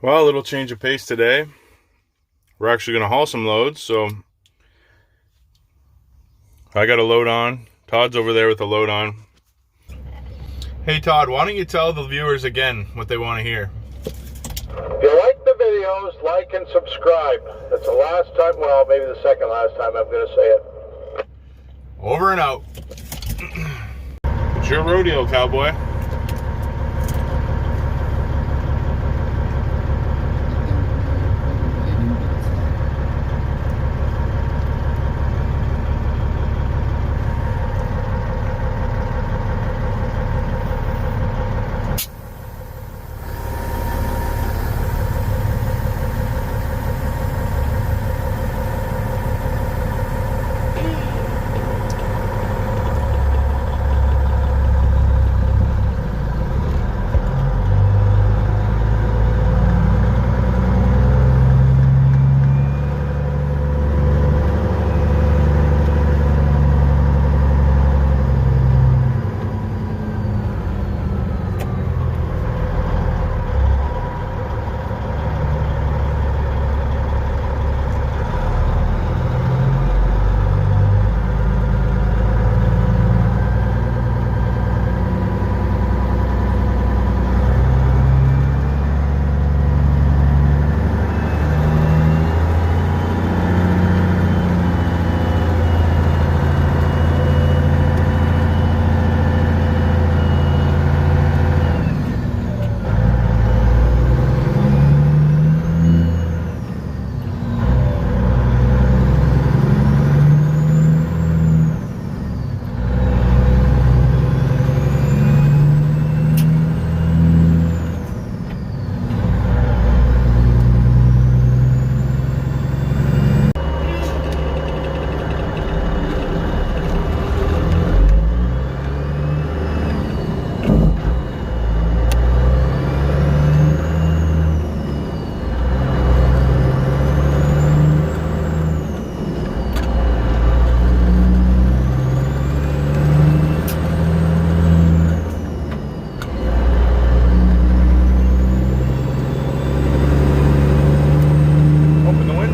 Well, a little change of pace today. We're actually going to haul some loads, so I got a load on. Todd's over there with a load on. Hey Todd, why don't you tell the viewers again what they want to hear? If you like the videos, like and subscribe. That's the last time, well, maybe the second last time I'm going to say it. Over and out. It's your rodeo, cowboy.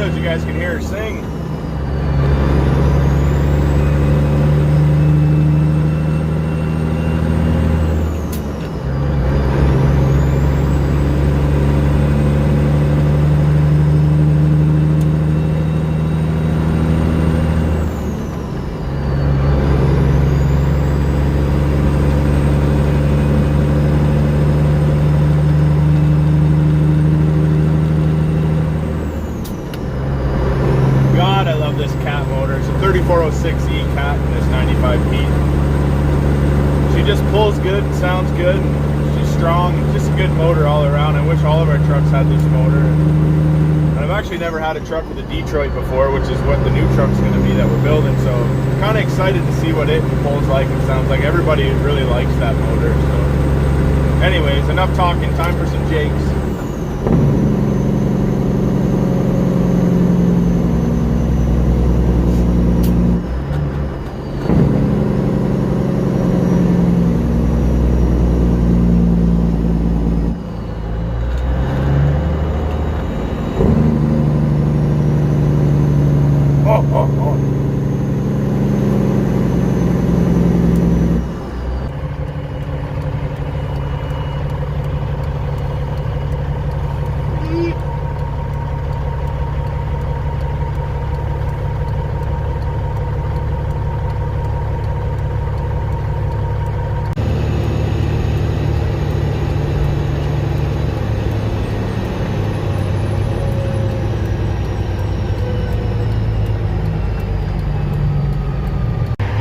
You guys can hear her sing. This cat motor. It's a 3406E cat and it's 95 feet. She just pulls good and sounds good. She's strong. It's just a good motor all around. I wish all of our trucks had this motor. And I've actually never had a truck with a Detroit before, which is what the new truck's going to be that we're building. So I'm kind of excited to see what it pulls like and sounds like. Everybody really likes that motor. So anyways, enough talking. Time for some jakes.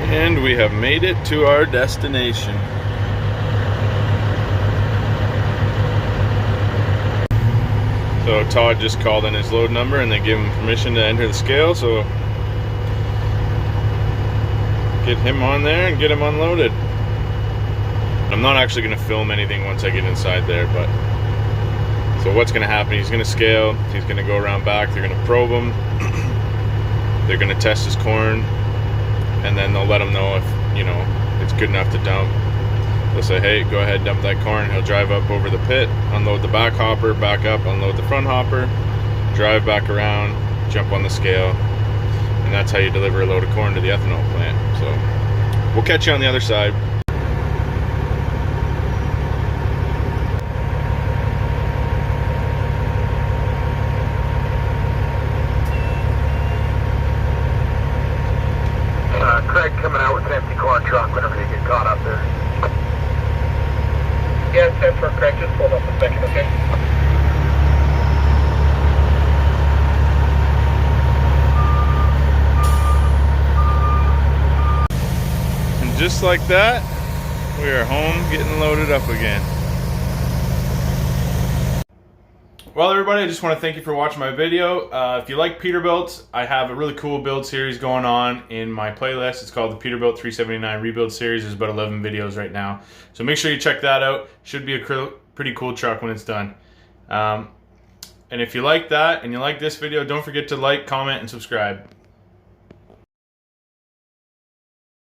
And we have made it to our destination. So Todd just called in his load number and they gave him permission to enter the scale, so get him on there and get him unloaded. I'm not actually going to film anything once I get inside there, but so what's going to happen, he's going to scale, he's going to go around back, they're going to probe him, they're going to test his corn, and then they'll let him know if, you know, it's good enough to dump. They'll say, hey, go ahead, dump that corn. He'll drive up over the pit, unload the back hopper, back up, unload the front hopper, drive back around, jump on the scale, and that's how you deliver a load of corn to the ethanol plant. So we'll catch you on the other side. Craig coming out with an empty corn truck whenever you get caught up there. Yeah, 10 for Craig, just hold up a second, okay? And just like that, we are home getting loaded up again. Well, everybody, I just want to thank you for watching my video. If you like Peterbilt, I have a really cool build series going on in my playlist. It's called the Peterbilt 379 Rebuild Series. There's about 11 videos right now. So make sure you check that out. Should be a pretty cool truck when it's done. And if you like that and you like this video, don't forget to like, comment, and subscribe.